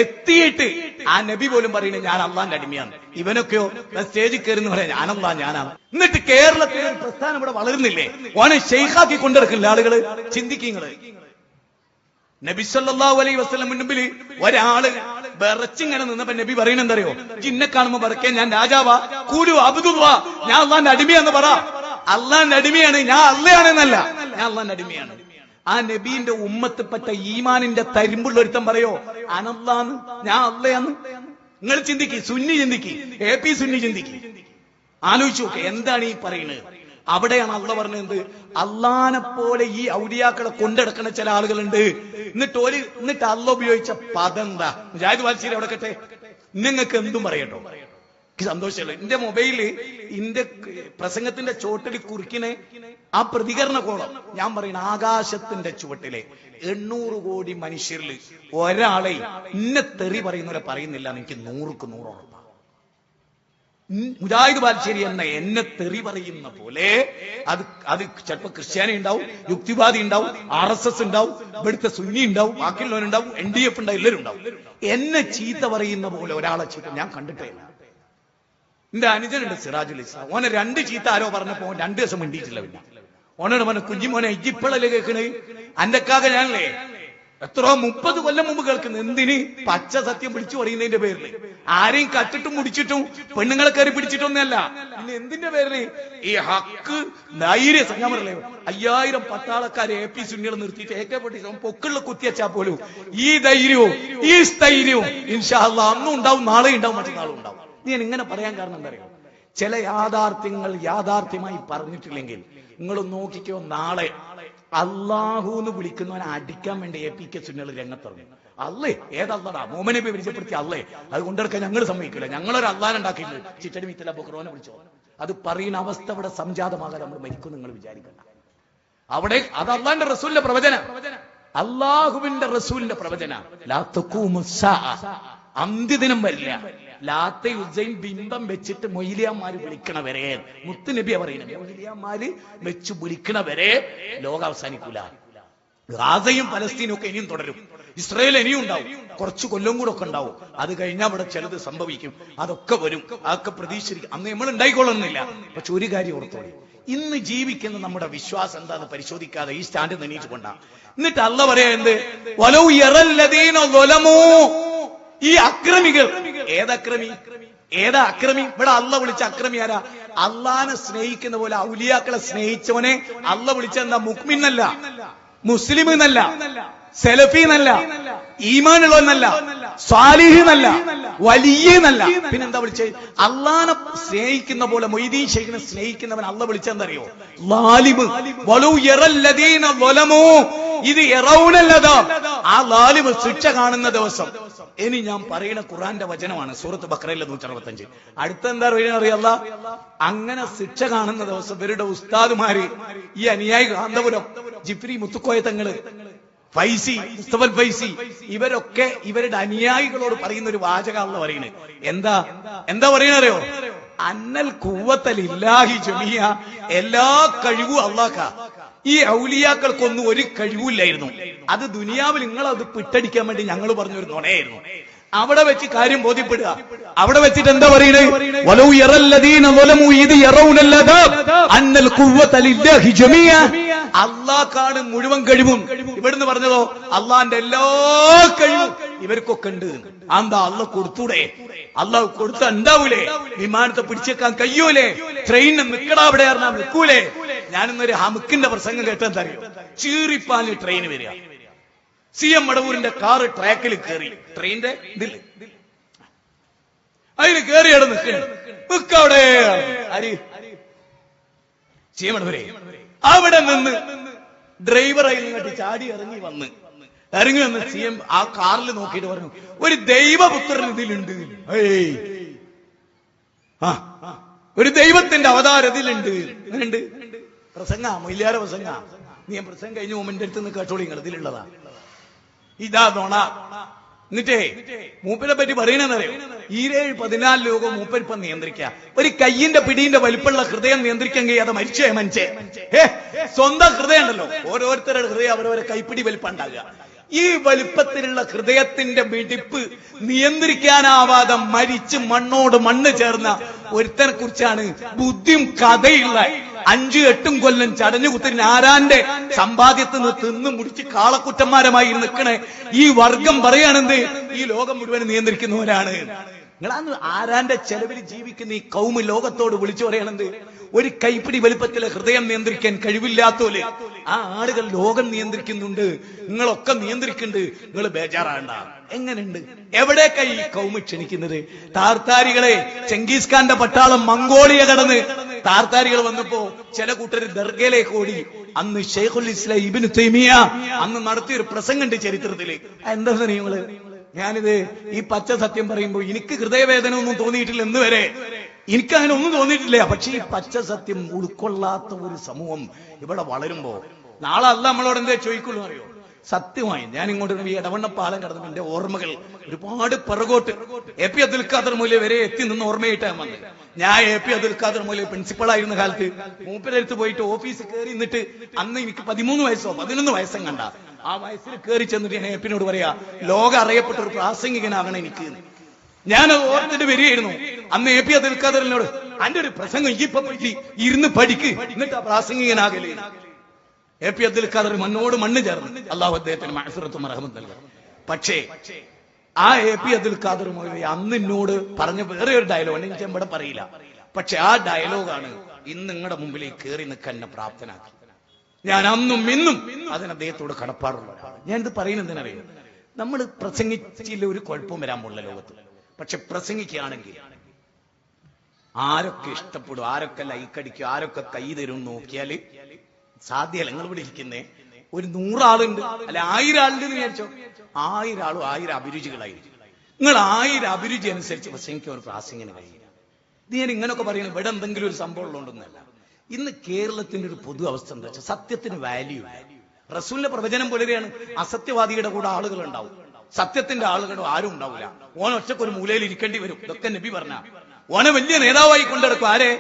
എത്തിയിട്ട് ആ നബി പോലും പറയുന്നത് ഞാൻ അള്ളാന്റെ അടിമയാണ്. ഇവനൊക്കെയോ സ്റ്റേജിൽ കയറുന്ന പറയാം ഞാനല്ലാ, ഞാനാണ്. എന്നിട്ട് കേരളത്തിലെ ഒരു പ്രസ്ഥാനം ഇവിടെ വളരുന്നില്ലേ? ഓനെ ഷെയ്ഖാക്കി കൊണ്ടിറക്കില്ല ആളുകള്. ചിന്തിക്കുന്നത് നബി സല്ലല്ലാഹു അലൈഹി വസല്ലം മുൻപിൽ ഒരാള് വിറച്ചിങ്ങനെ നിന്നപ്പോ നബി പറയുന്നത് എന്തറിയോ? ജിന്നെ കാണുമ്പോ പറക്കേ ഞാൻ രാജാവാ, കൂലു അബ്ദുല്ലാ, ഞാൻ അള്ളാന്റെ അടിമയാന്ന് പറ. അള്ളാന്റെ അടിമയാണ്, ഞാൻ അള്ളയാണെന്നല്ല, ഞാൻ അള്ളാന്റെ അടിമയാണ്. ആ നബീന്റെ ഉമ്മത്തിൽപ്പെട്ട ഈമാനിന്റെ തരിമ്പുള്ള ഒരുത്തം പറയോ അനല്ലാന്ന്, ഞാൻ അള്ളയാന്ന്? നിങ്ങൾ ചിന്തിക്ക്, സുന്നി ചിന്തിക്ക്, AP സുന്നി ചിന്തിക്ക്, ആലോചിച്ചു നോക്കെ എന്താണ് ഈ പറയുന്നത്. അവിടെയാണ് അള്ള പറഞ്ഞത്, അള്ളാനെ പോലെ ഈ ഔലിയാക്കളെ കൊണ്ടെടുക്കുന്ന ചില ആളുകളുണ്ട്. എന്നിട്ട് അള്ള ഉപയോഗിച്ച പദം എന്താ? മുജാഹിദ് വാൽസീരി അവിടെ കട്ടെ, നിങ്ങൾക്ക് എന്തും പറയട്ടോ, എനിക്ക് സന്തോഷമല്ല. എന്റെ മൊബൈലില് എന്റെ പ്രസംഗത്തിന്റെ ചോട്ടിൽ കുറിക്കിനെ ആ പ്രതികരണ കോളം ഞാൻ പറയുന്ന ആകാശത്തിന്റെ ചുവട്ടിലെ 800 കോടി മനുഷ്യരിൽ ഒരാളെ ഇന്നെ തെറി പറയുന്നവരെ പറയുന്നില്ല. എനിക്ക് 100ക്ക് 100 ഉറപ്പാണ്. മുജാഹിദ് ബാൽശ്ശേരി എന്ന എന്നെ തെറി പറയുന്ന പോലെ അത് ചിലപ്പോ ക്രിസ്ത്യാനി ഉണ്ടാവും, യുക്തിവാദി ഉണ്ടാവും, RSS ഉണ്ടാവും, ഇവിടുത്തെ സുന്നി ഉണ്ടാവും, ബാക്കിയുള്ളവരുണ്ടാവും, NDF ഉണ്ടാവും, എല്ലാവരും ഉണ്ടാവും. എന്നെ ചീത്ത പറയുന്ന പോലെ ഒരാളെ ചീത്ത ഞാൻ കണ്ടിട്ടേ ഇല്ല. എന്റെ അനുജനുണ്ട് സിറാജുൽ ഇസ്ലാം, ഓനെ 2 ചീത്ത ആരോ പറഞ്ഞപ്പോ 2 ദിവസം മിണ്ടിയിട്ടില്ല. പിന്നെ ഓനോട് മോനെ കുഞ്ഞിമോനെ ഇജിപ്പളല്ലേ കേൾക്കണേ, അന്റെക്കാകെ ഞാനല്ലേ എത്രയോ 30 കൊല്ലം മുമ്പ് കേൾക്കുന്നു. എന്തിന്? പച്ച സത്യം പിടിച്ചു പറയുന്നതിന്റെ പേരിൽ. ആരെയും കട്ടിട്ടും മുടിച്ചിട്ടും പെണ്ണുങ്ങളെ കയറി പിടിച്ചിട്ടൊന്നല്ല. പിന്നെ എന്തിന്റെ പേരില്? ഈ ഹക്ക് ധൈര്യം. ഞാൻ പറയല്ലേ, 5000 പട്ടാളക്കാരെ AP സുന്നികൾ നിർത്തിയിട്ട് AK-47 പൊക്കുള്ള കുത്തിയച്ചാ പോലും ഈ ധൈര്യവും ഈ സ്ഥൈര്യവും ഇൻഷാ അല്ലാഹ് അന്നും ഉണ്ടാവും, നാളെ ഉണ്ടാവും, മറ്റന്നാളും ഉണ്ടാവും. ഞാൻ ഇങ്ങനെ പറയാൻ കാരണം എന്താ അറിയോ? ചില യാഥാർത്ഥ്യങ്ങൾ യാഥാർത്ഥ്യമായി പറഞ്ഞിട്ടില്ലെങ്കിൽ നിങ്ങൾ നോക്കിക്കോ, നാളെ അള്ളാഹു എന്ന് വിളിക്കുന്നവനെ അടിക്കാൻ വേണ്ടി APK സുന്നികൾ രംഗത്തിറങ്ങി. അല്ലേ ഏതല്ലാടാ? മോമനെ പരിചയപ്പെടുത്തി അല്ലേ? അത് കൊണ്ടെടുക്കാൻ ഞങ്ങൾ സമ്മതിക്കില്ല. ഞങ്ങളൊരു അള്ളാഹ് ഉണ്ടാക്കിയിട്ടുണ്ട്. ചിറ്റടി മിത്തല ബുക്രോനെ വിളിച്ചോ. അത് പറയുന്ന അവസ്ഥ ഇവിടെ സംജാതമാകാൻ നമ്മൾ മരിക്കും നിങ്ങൾ വിചാരിക്കണ്ട. അവിടെ അത് അള്ളാഹിന്റെ റസൂലിന്റെ പ്രവചന, അള്ളാഹുവിന്റെ റസൂലിന്റെ പ്രവചന. ലാ തഖൂമു സ്സാഅ, അന്ത്യദിനം വരില്ല. ലാത്ത ഉസൈൻ ബിംബം വെച്ചിട്ട് മൊയ്ലിയാമാര് വിളിക്കണവരെ, മുത്തുനബിയാ പറയുന്നത്, മൊയ്ലിയാമാര് വെച്ച് വിളിക്കണവരെ ലോകം അവസാനിക്കൂല. ഗാസയും പലസ്തീനും ഒക്കെ ഇനിയും തുടരും. ഇസ്രായേൽ ഇനിയും ഉണ്ടാവും. കുറച്ചു കൊല്ലം കൂടെ ഒക്കെ ഉണ്ടാവും. അത് കഴിഞ്ഞാൽ ഇവിടെ ചിലത് സംഭവിക്കും. അതൊക്കെ വരും. അതൊക്കെ പ്രതീക്ഷിക്കും. അന്ന് നമ്മൾ ഉണ്ടായിക്കൊള്ളുന്നില്ല. പക്ഷെ ഒരു കാര്യം ഓർത്തോളി, ഇന്ന് ജീവിക്കുന്ന നമ്മുടെ വിശ്വാസം എന്താന്ന് പരിശോധിക്കാതെ ഈ സ്റ്റാൻഡ് നെണീച്ചു കൊണ്ടാ. എന്നിട്ട് അല്ല പറയാ എന്ത്? വലൗ യറല്ലദീന ളലമൂ, ഈ അക്രമികൾ. ഏതക്രമി? ഏതാ അക്രമി? ഇവിടെ അല്ല വിളിച്ച അക്രമി ആരാ? അള്ളാനെ സ്നേഹിക്കുന്ന പോലെ ഔലിയാക്കളെ സ്നേഹിച്ചവനെ അല്ല വിളിച്ചെന്താ? മുഅ്മിൻ എന്നല്ല, മുസ്ലിം എന്നല്ല, സലഫി എന്നല്ല, ഈമാനുള്ളവനല്ല, സ്വാലിഹ് എന്നല്ല, വലിയ എന്നല്ല. പിന്നെന്താ വിളിച്ചത്? അള്ളാനെ സ്നേഹിക്കുന്ന പോലെ മൊയ്തീൻ ശൈഖിനെ സ്നേഹിക്കുന്നവൻ അല്ല വിളിച്ചെന്തറിയോ? ലാലിമ്. വലൗ യറല്ലദീന ളലമൂ, ഇത് യറൗനല്ലദാ, ആ ലാലിമ് ശിക്ഷ കാണുന്ന ദിവസം. ഇനി ഞാൻ പറയുന്ന ഖുർആന്റെ വചനമാണ്, സൂറത്ത് ബഖറയിലെ 165. അടുത്തെന്താ അറിയാല്ല? അങ്ങനെ ശിക്ഷ കാണുന്ന ദിവസം ഇവരുടെ ഉസ്താദുമാര്, ഈ അനുയായി കാന്തപുരം ജിഫ്രി മുത്തുക്കോയ തങ്ങള്, ഫൈസി, മുസ്തഫൽ ഫൈസി, ഇവരൊക്കെ ഇവരുടെ അനുയായികളോട് പറയുന്ന ഒരു വാചകമാണെന്ന് പറയുന്നത്. എന്താ പറയണറിയോ? അന്നൽ ഖുവ്വത്തലില്ലാഹി ജമീഅ, എല്ലാ കഴിവും അല്ലാഹ്ക്കാ. ഈ ഔലിയാക്കൾക്കൊന്നും ഒരു കഴിവില്ലായിരുന്നു. അത് ദുനിയാവിൽ നിങ്ങളത് പിട്ടടിക്കാൻ വേണ്ടി ഞങ്ങൾ പറഞ്ഞൊരു നുണയായിരുന്നു. അവിടെ വെച്ച് കാര്യം ബോധ്യപ്പെടുക. അവിടെ വെച്ചിട്ട് എന്താ പറയുന്നത്? വലൗ യറല്ലദീന ളലമൂ ഇദ് യറൗനല്ലദാ അന്നൽ ഖുവ്വത ലില്ലാഹി ജമീഅ, അല്ലാഹ്ക്കാണ് മുഴുവൻ കഴിവും. ഇവിടുന്ന് പറഞ്ഞതോ അള്ളാന്റെ എല്ലാ കഴിവും ഇവർക്കൊക്കെ ഉണ്ട്. എന്താ? അള്ളാഹ് കൊടുത്തൂടെ? അള്ളാഹ് കൊടുത്ത ഉണ്ടാവൂലേ? വിമാനത്തെ പിടിച്ചേക്കാൻ കഴിയൂലേ? ട്രെയിനിന് നിക്കടാ അവിടെ പറഞ്ഞാൽ നിൽക്കൂലേ? ഞാനിന്നൊരു ഹമുക്കിന്റെ പ്രസംഗം കേട്ടെന്തറിയോ? ചീറിപ്പാല് ട്രെയിൻ വരിക, CM മടവൂരിന്റെ കാറ് ട്രാക്കിൽ കയറി, ട്രെയിനിന്റെ ഇതില് അതിന് കയറി അവിടെ നിൽക്കവിടെ CM മടവൂരെ അവിടെ നിന്ന് ഡ്രൈവർ അതിൽ നിന്നിട്ട് ചാടി ഇറങ്ങി വന്ന് CM ആ കാറിൽ നോക്കിയിട്ട് പറഞ്ഞു, ഒരു ദൈവപുത്രൻ ഇതിലുണ്ട്. ഒരു ദൈവത്തിന്റെ അവതാരം ഇതിലുണ്ട്. അങ്ങനെയുണ്ട്. പ്രസംഗ മൊയ്യാര പ്രസംഗ. നീ പ്രസംഗം കഴിഞ്ഞ മോമന്റെ അടുത്ത് നിന്ന് കേട്ടോളി, നിങ്ങൾ ഇതിലുള്ളതാ. ഇതാ നോണ. എന്നിട്ടേ മൂപ്പരെ പറ്റി പറയണെന്നറിയോ? 14 ലോകം മൂപ്പരിപ്പം നിയന്ത്രിക്കുക. ഒരു കയ്യിന്റെ പിടീന്റെ വലിപ്പമുള്ള ഹൃദയം നിയന്ത്രിക്കാൻ കഴിയാതെ മരിച്ചേ മനുഷ്യ. സ്വന്തം ഹൃദയം ഉണ്ടല്ലോ, ഓരോരുത്തരുടെ ഹൃദയം അവരവരെ കൈപ്പിടി വലിപ്പം ഉണ്ടാകുക. ഈ വലിപ്പത്തിലുള്ള ഹൃദയത്തിന്റെ മിടിപ്പ് നിയന്ത്രിക്കാനാവാതെ മരിച്ച് മണ്ണോട് മണ്ണ് ചേർന്ന ഒരുത്തനെ കുറിച്ചാണ് ബുദ്ധിയും കഥയുള്ള 5-8 കൊല്ലം ചടഞ്ഞു കുത്തിരി ആരാന്റെ സമ്പാദ്യത്തിൽ നിന്ന് തിന്നു മുടിച്ച് കാളക്കുറ്റന്മാരമായി നിൽക്കണേ ഈ വർഗം പറയാണെന്ത്? ഈ ലോകം മുഴുവൻ നിയന്ത്രിക്കുന്നവരാണ്. നിങ്ങളാന്ന് ആരാന്റെ ചെലവിൽ ജീവിക്കുന്ന ഈ കൗമ് ലോകത്തോട് വിളിച്ചു പറയണെന്ത്? ഒരു കൈപ്പിടി വലിപ്പത്തിലെ ഹൃദയം നിയന്ത്രിക്കാൻ കഴിവില്ലാത്തോല് ആ ആളുകൾ ലോകം നിയന്ത്രിക്കുന്നുണ്ട്. നിങ്ങളൊക്കെ നിയന്ത്രിക്കുന്നുണ്ട്. നിങ്ങൾ ബേജാറാണ്ട. എങ്ങനെയുണ്ട്? എവിടേക്കാ ഈ കൗമ് ക്ഷണിക്കുന്നത്? താർത്താരികളെ, ചെങ്കീസ് ഖാന്റെ പട്ടാളം മംഗോളിയ കടന്ന് താർത്താരികൾ വന്നപ്പോ ചില കൂട്ടർ ദർഗയിലേക്ക് ഓടി. അന്ന് ഷെയ്ഖുൽ ഇസ്ലാം ഇബ്നു തൈമിയ അന്ന് നടത്തിയൊരു പ്രസംഗമുണ്ട് ചരിത്രത്തില്. എന്താ നിങ്ങള്? ഞാനിത് ഈ പച്ച സത്യം പറയുമ്പോ എനിക്ക് ഹൃദയവേദന ഒന്നും തോന്നിയിട്ടില്ല എന്ന് വരെ. എനിക്കങ്ങനെ ഒന്നും തോന്നിയിട്ടില്ല. പക്ഷെ ഈ പച്ച സത്യം ഉൾക്കൊള്ളാത്ത ഒരു സമൂഹം ഇവിടെ വളരുമ്പോ നാളെ അല്ല നമ്മളോട് എന്തേ ചോദിക്കുള്ളൂ അറിയോ? സത്യമായി ഞാൻ ഇങ്ങോട്ട് ഈ ഇടവണ്ണ പാലം കടന്നു എന്റെ ഓർമ്മകൾ ഒരുപാട് പിറകോട്ട് AP അബ്ദുൽ ഖാദർ മൗലവി വരെ എത്തി നിന്ന് ഓർമ്മയായിട്ടാണ് വന്നത്. ഞാൻ AP അബ്ദുൽ ഖാദർ മൗലവി പ്രിൻസിപ്പൾ ആയിരുന്ന കാലത്ത് മൂപ്പരടുത്ത് പോയിട്ട് ഓഫീസിൽ കയറി നിന്നിട്ട് അന്ന് എനിക്ക് 13 വയസ്സോ 11 വയസ്സും കണ്ട. ആ വയസ്സിൽ കയറി ചെന്നിട്ട് ഞാൻ APനോട് പറയാ, ലോകം അറിയപ്പെട്ട ഒരു പ്രാസംഗികനാകണം എനിക്ക്. ഞാനത് ഓർത്തിട്ട് വരികയായിരുന്നു. അന്ന് AP അബ്ദുൽ ഖാദറിനോട്, അന്റെ ഒരു പ്രസംഗം ഇപ്പൊ ഇരുന്ന് പഠിക്ക്, എന്നിട്ട് ആ പ്രാസംഗികനാകല്. എ.പി. അബ്ദുൽ ഖാദർ മണ്ണോട് മണ്ണ് ചേർന്ന് അള്ളാഹു അദ്ദേഹത്തിന് മഅ്ഫിറത്തും റഹ്മത്തും നൽകണം. പക്ഷേ ആ എ.പി. അബ്ദുൽ ഖാദർ മൗലവി അന്ന് എന്നോട് പറഞ്ഞ വേറെ ഒരു ഡയലോഗ് എനിക്ക് ഇവിടെ പറയില്ല. പക്ഷെ ആ ഡയലോഗാണ് ഇന്ന് നിങ്ങളുടെ മുമ്പിലേക്ക് കയറി നിൽക്കാൻ എന്നെ പ്രാപ്തനാക്കി. ഞാൻ അന്നും ഇന്നും അതിന് അദ്ദേഹത്തോട് കടപ്പാടുള്ള ഒരാളാണ്. ഞാൻ ഇത് പറയുന്നത് എന്തിനറിയാം, നമ്മൾ പ്രസംഗിച്ചില്ല ഒരു കുഴപ്പവും വരാൻ പോലുള്ള ലോകത്ത്. പക്ഷെ പ്രസംഗിക്കുകയാണെങ്കിൽ ആരൊക്കെ ഇഷ്ടപ്പെടും, ആരൊക്കെ ലൈക്കടിക്കും, ആരൊക്കെ കൈ തരും നോക്കിയാല് സാധ്യമല്ല. നിങ്ങൾ ഇവിടെ ഇരിക്കുന്നേ ഒരു 100 ആളുണ്ട്, അല്ലെ 1000 ആളുണ്ട് എന്ന് വിചാരിച്ചോ, 1000 ആളും 1000 അഭിരുചികളായിരിക്കും. നിങ്ങൾ 1000 അഭിരുചി അനുസരിച്ച് പ്രസംഗിക്കാൻ ഒരു പ്രാസംഗിന് കഴിയില്ല. ഇത് ഞാൻ ഇങ്ങനൊക്കെ പറയുന്നത് ഇവിടെ എന്തെങ്കിലും ഒരു സംഭവം ഉള്ളതുകൊണ്ടൊന്നല്ല. ഇന്ന് കേരളത്തിന്റെ ഒരു പൊതു അവസ്ഥ എന്താ വെച്ചാൽ സത്യത്തിന് വാല്യൂ ഇല്ല. റസൂലിന്റെ പ്രവചനം പോലെയാണ്, അസത്യവാദിയുടെ കൂടെ ആളുകൾ ഉണ്ടാവും, സത്യത്തിന്റെ ആളുകളും ആരും ഉണ്ടാവില്ല. ഓൻ ഒറ്റക്ക് ഒരു മൂലയിൽ ഇരിക്കേണ്ടി വരും. ഇതൊക്കെ നബി പറഞ്ഞ ഓനെ വലിയ നേതാവായി കൊണ്ടെടുക്കും. ആരെ?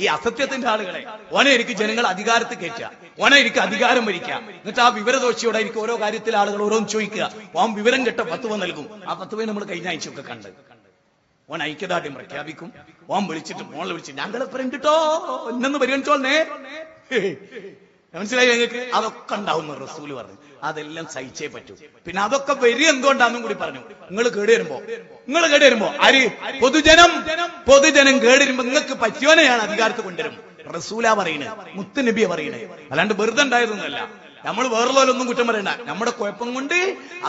ഈ അസത്യത്തിന്റെ ആളുകളെ. ഓനെ എനിക്ക് ജനങ്ങൾ അധികാരത്തിൽ കയറ്റുക, ഓനെ എനിക്ക് അധികാരം ഭരിക്കുക. എന്നിട്ട് ആ വിവരദോഷിയോടെ എനിക്ക് ഓരോ കാര്യത്തിൽ ആളുകൾ ഓരോന്ന് ചോദിക്കുക. ഓൻ വിവരം കെട്ട ഫത്വ നൽകും. ആ ഫത്വയെ നമ്മൾ കഴിഞ്ഞ ആഴ്ചയൊക്കെ കണ്ട്. ഓൻ ഐക്യദാർഢ്യം പ്രഖ്യാപിക്കും. ഓൻ വിളിച്ചിട്ട് ഫോണിൽ വിളിച്ച് ഞങ്ങളെ പറഞ്ഞിട്ടോ ഇന്നെന്ന് പരിഗണിച്ചോളേ. മനസ്സിലായി ഞങ്ങൾക്ക്? അതൊക്കെ ഉണ്ടാവും റസൂല് പറഞ്ഞു. അതെല്ലാം സഹിച്ചേ പറ്റൂ. പിന്നെ അതൊക്കെ വരി എന്തുകൊണ്ടാന്നും കൂടി പറഞ്ഞു. നിങ്ങൾ കേടുവരുമ്പോ ആര്? പൊതുജനം കേടുവരുമ്പോ നിങ്ങൾക്ക് പറ്റിയോനെയാണ് അധികാരത്തിൽ കൊണ്ടുവരും. റസൂലാ പറയണേ, മുത്ത് നബിയെ പറയണേ, അല്ലാണ്ട് വെറുതെ ഉണ്ടായതൊന്നുമല്ല. നമ്മൾ വേറുള്ളവരൊന്നും കുറ്റം പറയണ്ട. നമ്മുടെ കുഴപ്പം കൊണ്ട്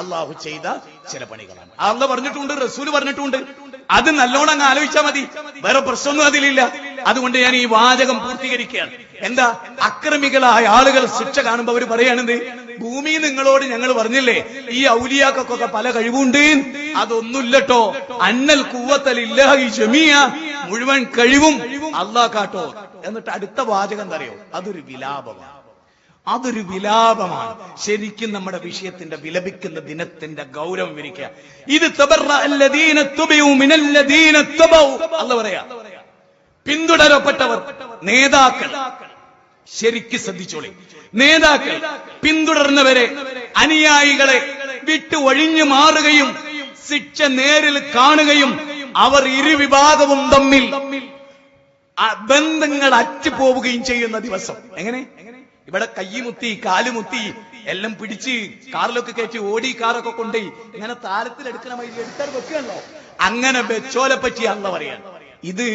അള്ളാഹു ചെയ്ത ചില പണികളാണ്. അള്ളാഹ് പറഞ്ഞിട്ടുണ്ട്, റസൂല് പറഞ്ഞിട്ടുണ്ട്. അത് നല്ലോണം അങ്ങ് ആലോചിച്ചാൽ മതി, വേറെ പ്രശ്നമൊന്നും അതിലില്ല. അതുകൊണ്ട് ഞാൻ ഈ വാചകം പൂർത്തീകരിക്കുകയാണ്. എന്താ? അക്രമികളായ ആളുകൾ ശിക്ഷ കാണുമ്പോ അവർ പറയാണെന്ത്? ഭൂമി നിങ്ങളോട് ഞങ്ങൾ പറഞ്ഞില്ലേ ഈ ഔലിയാക്കൊക്കെ പല കഴിവുണ്ട്, അതൊന്നുമില്ലട്ടോ. അന്നൽ ഖുവ്വത്തലില്ലാഹി ജമീഅ, മുഴുവൻ കഴിവും അള്ളാഹ് കാട്ടോ. എന്നിട്ട് അടുത്ത വാചകം എന്താ അറിയോ? അതൊരു വിലാപമാണ്. ശരിക്കും നമ്മുടെ വിഷയത്തിന്റെ വിലപിക്കുന്ന ദിനത്തിന്റെ ഗൗരവം വിരിക്കുക. ഇത് അള്ളാഹ് പറയാ, പിന്തുടരപ്പെട്ടവർ നേതാക്കൾ ശരിക്ക് ശ്രദ്ധിച്ചോളി. നേതാക്കൾ പിന്തുടർന്നവരെ, അനുയായികളെ വിട്ടു ഒഴിഞ്ഞു മാറുകയും ശിക്ഷ നേരിൽ കാണുകയും അവർ ഇരുവിഭാഗവും തമ്മിൽ ബന്ധങ്ങൾ അറ്റുപോവുകയും ചെയ്യുന്ന ദിവസം. എങ്ങനെ? ഇവിടെ കയ്യുമുത്തി കാലുമുത്തി എല്ലാം പിടിച്ച് കാറിലൊക്കെ കയറ്റി ഓടി കാറൊക്കെ കൊണ്ടുപോയി ഇങ്ങനെ താരത്തിലെടുക്കണ മൈലി എടുത്താൽ വെക്കുകയാണല്ലോ. അങ്ങനെ വെച്ചോലെ പറ്റി അല്ല പറയാൻ. ഇത്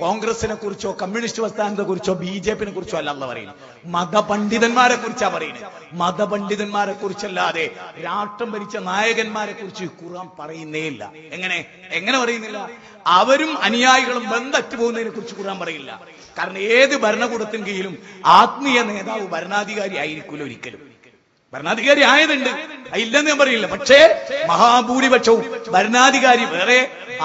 കോൺഗ്രസിനെ കുറിച്ചോ കമ്മ്യൂണിസ്റ്റ് പ്രസ്ഥാനത്തെ കുറിച്ചോ ബിജെപിനെ കുറിച്ചോ അല്ല പറയുന്നത്, മതപണ്ഡിതന്മാരെ കുറിച്ചാ പറയുന്നത്. മതപണ്ഡിതന്മാരെ കുറിച്ചല്ലാതെ രാഷ്ട്രം ഭരിച്ച നായകന്മാരെ കുറിച്ച് ഖുർആൻ പറയുന്നേ ഇല്ല. എങ്ങനെ പറയുന്നില്ല? അവരും അനുയായികളും ബന്ധറ്റു പോകുന്നതിനെ കുറിച്ച് ഖുർആൻ പറയില്ല. കാരണം ഏത് ഭരണകൂടത്തിന് കീഴിലും ആത്മീയ നേതാവ് ഭരണാധികാരി ആയിരിക്കില്ല ഒരിക്കലും. ഭരണാധികാരി ആയതുണ്ട്, ഇല്ലെന്ന് ഞാൻ പറയില്ല. പക്ഷേ മഹാഭൂരിപക്ഷവും ഭരണാധികാരി വേറെ,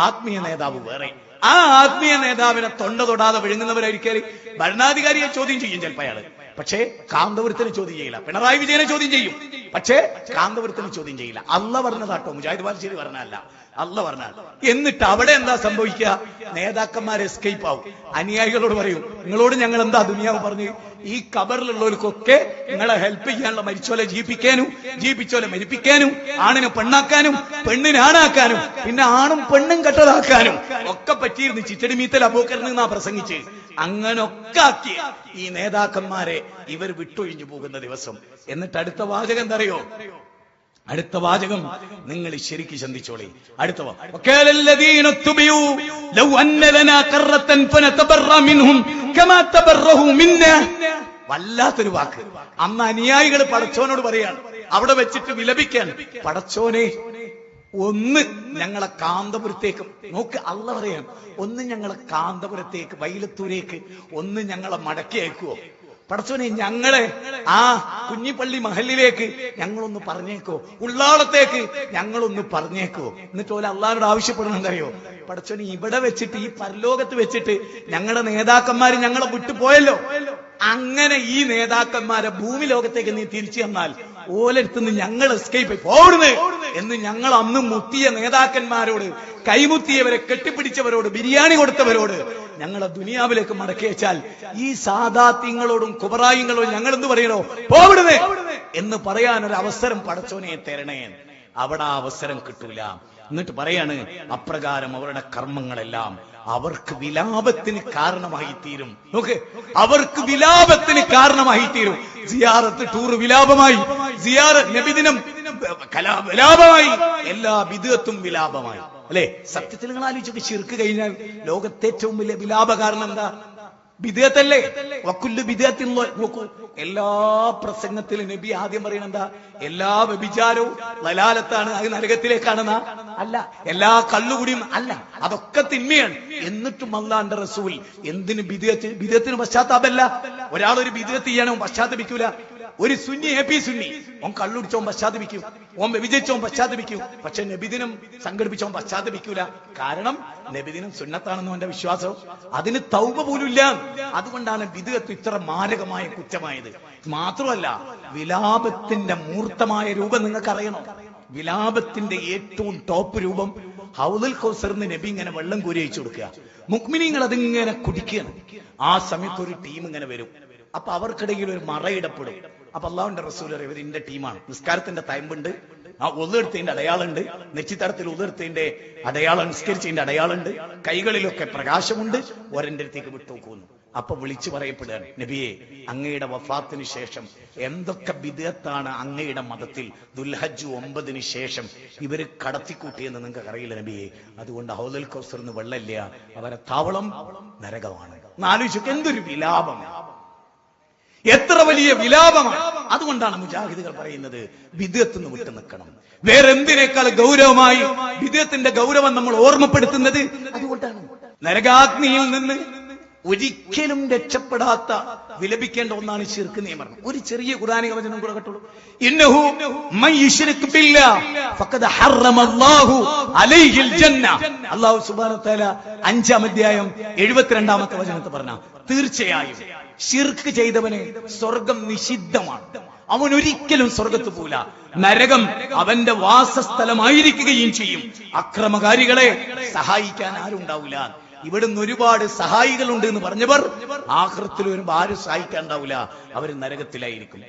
ആത്മീയ നേതാവ് വേറെ. ആ ആത്മീയ നേതാവിനെ തൊണ്ട തൊടാതെ വിഴുങ്ങുന്നവരായിരിക്കും ഭരണാധികാരിയെ ചോദ്യം ചെയ്യും ചിലപ്പോൾ അയാള്. പക്ഷേ കാന്തപുരത്തിന് ചോദ്യം ചെയ്യില്ല. പിണറായി വിജയനെ ചോദ്യം ചെയ്യും, പക്ഷേ കാന്തപുരത്തിന് ചോദ്യം ചെയ്യില്ല. അള്ളാഹ് പറഞ്ഞതാട്ടോ, മുജാഹിദ് ബാലുശ്ശേരി പറഞ്ഞല്ല, അള്ളാഹ് പറഞ്ഞാൽ. എന്നിട്ട് അവിടെ എന്താ സംഭവിക്കുക? നേതാക്കന്മാർ എസ്കേപ്പ് ആവും. അനുയായികളോട് പറയും, നിങ്ങളോട് ഞങ്ങൾ എന്താ ദുനിയാവ് പറഞ്ഞു? ഈ കബറിലുള്ളവർക്കൊക്കെ നിങ്ങളെ ഹെൽപ്പ് ചെയ്യാനുള്ള മരിച്ചോലെ ജീവിപ്പിച്ചോലെ മരിപ്പിക്കാനും, ആണിനെ പെണ്ണാക്കാനും പെണ്ണിനെ ആണാക്കാനും പിന്നെ ആണും പെണ്ണും കെട്ടതാക്കാനും ഒക്കെ പറ്റിയിരുന്നു. ചിറ്റടി മീത്തൽ അബൂക്കറിനാ പ്രസംഗിച്ച് അങ്ങനൊക്കെ ആക്കിയ ഈ നേതാക്കന്മാരെ ഇവർ വിട്ടൊഴിഞ്ഞു പോകുന്ന ദിവസം. എന്നിട്ട് അടുത്ത വാചകം എന്താ അറിയോ? അടുത്ത വാചകം നിങ്ങൾ ശരിക്കും ചിന്തിച്ചോളി. അടുത്ത വല്ലാത്തൊരു വാക്ക്. അന്ന് അനുയായികൾ പടച്ചോനോട് പറയാണ്, അവിടെ വെച്ചിട്ട് വിലപിക്കാൻ, പടച്ചോനെ ഒന്ന് ഞങ്ങളെ കാന്തപുരത്തേക്ക് നോക്ക്. അള്ളാഹ് പറയാം, ഒന്ന് ഞങ്ങളെ കാന്തപുരത്തേക്ക് വൈലത്തൂരേക്ക് ഒന്ന് ഞങ്ങളെ മടക്കി അയക്കുവോ? പടച്ചോനെ ഞങ്ങളെ ആ കുഞ്ഞിപ്പള്ളി മഹലിലേക്ക് ഞങ്ങളൊന്ന് പറഞ്ഞേക്കോ, ഉള്ളാളത്തേക്ക് ഞങ്ങളൊന്ന് പറഞ്ഞേക്കോ. എന്നിട്ട് പോലെ അള്ളാഹിനോട് ആവശ്യപ്പെടുന്നതറിയോ? പടച്ചോനെ ഇവിടെ വെച്ചിട്ട് ഈ പരലോകത്ത് വെച്ചിട്ട് ഞങ്ങളുടെ നേതാക്കന്മാര് ഞങ്ങളെ വിട്ടുപോയല്ലോ, അങ്ങനെ ഈ നേതാക്കന്മാരെ ഭൂമി ലോകത്തേക്ക് നീ തിരിച്ചു തന്നാൽ ഓലെടുത്തുനിന്ന് ഞങ്ങൾ എസ്കേപ്പ് പോടുന്നു എന്ന് ഞങ്ങൾ അന്ന് മുത്തിയ നേതാക്കന്മാരോട്, കൈമുത്തിയവരെ കെട്ടിപ്പിടിച്ചവരോട്, ബിരിയാണി കൊടുത്തവരോട് ഞങ്ങളെ ദുനിയാവിലേക്ക് മടക്കി വെച്ചാൽ ഈ സാദാത്യങ്ങളോടും കുബറായിങ്ങളോടും ഞങ്ങൾ എന്ത് പറയണോ? പോവിടുന്നേ എന്ന് പറയാൻ ഒരു അവസരം പടച്ചോനെ തരണേ. അവിടെ ആ അവസരം കിട്ടൂല. എന്നിട്ട് പറയാണ് അപ്രകാരം അവരുടെ കർമ്മങ്ങളെല്ലാം അവർക്ക് വിലാപത്തിന് കാരണമായി തീരും. നോക്ക്, അവർക്ക് വിലാപത്തിന് കാരണമായി തീരും. സിയാറത്ത് ടൂർ വിലാപമായി, സിയാറത്ത് നബിദിനം വിലാപമായി, എല്ലാ ബിദ്അത്തും വിലാപമായി. അല്ലെ? സത്യത്തിൽ നിങ്ങൾ ആലോചിച്ചൊക്കെ ശിർക്ക് കഴിഞ്ഞാൽ ലോകത്തെ ഏറ്റവും വലിയ വിലാപ കാരണം എന്താ? ബിദ്അത്തല്ലേ? വക്കുല്ലു ബിദ്അത്തിൻ നോക്കൂ, എല്ലാ പ്രസംഗത്തിലും നബി ആദ്യം പറയുന്നത് എന്താ? എല്ലാ വ്യഭിചാരവും ലലാലത്താണ്, അത് നരകത്തിലേക്കാണെന്നാ? അല്ല. എല്ലാ കള്ളുകുടിയും അല്ല, അതൊക്കെ തിന്മയാണ്. എന്നിട്ടും അല്ലാഹുവിന്റെ റസൂൽ എന്തിന് ബിദ്അത്ത്? ബിദ്അത്തിന് പശ്ചാത്താപമല്ല. ഒരാളൊരു ബിദ്അത്ത് ചെയ്യണോ പശ്ചാത്തപിക്കൂല. ഒരു സുന്നി എപി സുന്നി ഓൻ കള്ളുടിച്ചോൻ പശ്ചാത്തപിക്കും, ഓൻ വ്യഭിചരിച്ചോൻ പശ്ചാത്തപിക്കും. പക്ഷെ നബിദിനം സംഘടിപ്പിച്ചോൻ പശ്ചാത്തപിക്കൂല. കാരണം നബിദിനം സുന്നത്താണെന്ന് അവന്റെ വിശ്വാസം. അതിന് തൗബ പോലുമില്ല. അതുകൊണ്ടാണ് ബിദ്അത്ത് ഇത്ര മാരകമായ കുറ്റമായത്. മാത്രമല്ല, വിലാപത്തിന്റെ മൂർത്തമായ രൂപം നിങ്ങൾക്ക് അറിയണോ? വിലാപത്തിന്റെ ഏറ്റവും ടോപ്പ് രൂപം ഹൗദുൽ കൗസറിന് നബി ഇങ്ങനെ വെള്ളം കോരി അയച്ചു കൊടുക്കുക, മുഅ്മിനീങ്ങൾ അതിങ്ങനെ കുടിക്കുകയാണ്. ആ സമയത്ത് ഒരു ടീം ഇങ്ങനെ വരും. അപ്പൊ അവർക്കിടയിൽ ഒരു മറയിടപ്പെടും. അപ്പൊ അല്ലാഹുവിന്റെ റസൂൽ പറയും, ഇവർ എന്റെ ടീമാണ്. നിസ്കാരത്തിന്റെ തയമ്പുണ്ട്, ആ ഒന്നെടുത്തതിന്റെ അടയാളുണ്ട്, നെച്ചിത്തടത്തിൽ ഉതിർത്തതിന്റെ അടയാളം, നിസ്കരിച്ചതിന്റെ അടയാളുണ്ട്, കൈകളിലൊക്കെ പ്രകാശമുണ്ട്. ഒരെന്റെ അടുത്തേക്ക് വിട്ടുനോക്കുന്നു. അപ്പൊ വിളിച്ചു പറയപ്പെടുകയാണ്, നബിയെ, അങ്ങയുടെ വഫാത്തിന് ശേഷം എന്തൊക്കെ ബിദ്അത്താണ് അങ്ങയുടെ മതത്തിൽ ദുൽഹജ്ജ് 9 ശേഷം ഇവര് കടത്തിക്കൂട്ടിയെന്ന് നിങ്ങൾക്ക് അറിയില്ല നബിയെ. അതുകൊണ്ട് ഹൗദുൽ കൗസറിന് വെള്ളമില്ല, അവരെ താവളം നരകമാണ്. ആലോചിച്ചു, എന്തൊരു വിലാപമാണ്, എത്ര വലിയ വിലാപമാണ്. അതുകൊണ്ടാണ് മുജാഹിദുകൾ പറയുന്നത് ബിദ്അത്ത് നിന്ന് വിട്ടു നിൽക്കണം. വേറെന്തിനേക്കാൾ ഗൗരവമായി ബിദ്അത്തിന്റെ ഗൗരവം നമ്മൾ ഓർമ്മപ്പെടുത്തുന്നത് അതുകൊണ്ടാണ്. നരകാഗ്നിയിൽ നിന്ന് ഒരിക്കലും രക്ഷപ്പെടാത്ത വിലപിക്കേണ്ട ഒന്നാണ് ശിർക്ക് നിയമം. ഒരു ചെറിയ ഖുർആനിക വചനം കൂടെ കേട്ടോളൂ. ഇന്നഹു മൻ യുശ്രിക് ബില്ലാഹ് ഫഖദ ഹറമല്ലാഹു അലൈഹിൽ ജന്ന. അല്ലാഹു സുബ്ഹാനഹു വ തആല 5-ാം അധ്യായം 72-ാമത്തെ വചനത്തിൽ പറഞ്ഞ, തീർച്ചയായും ശിർക്ക് ചെയ്തവന് സ്വർഗം നിഷിദ്ധമാണ്, അവൻ ഒരിക്കലും സ്വർഗത്ത് പോവില്ല, നരകം അവന്റെ വാസസ്ഥലമായിരിക്കുകയും ചെയ്യും. അക്രമകാരികളെ സഹായിക്കാൻ ആരും ഉണ്ടാവില്ല. ഇവിടുന്ന് ഒരുപാട് സഹായികളുണ്ട് എന്ന് പറഞ്ഞവർ ആഖിറത്തിൽ വരുമ്പോൾ ആരും സഹായിക്കാൻ ഉണ്ടാവില്ല, അവർ നരകത്തിലായിരിക്കും.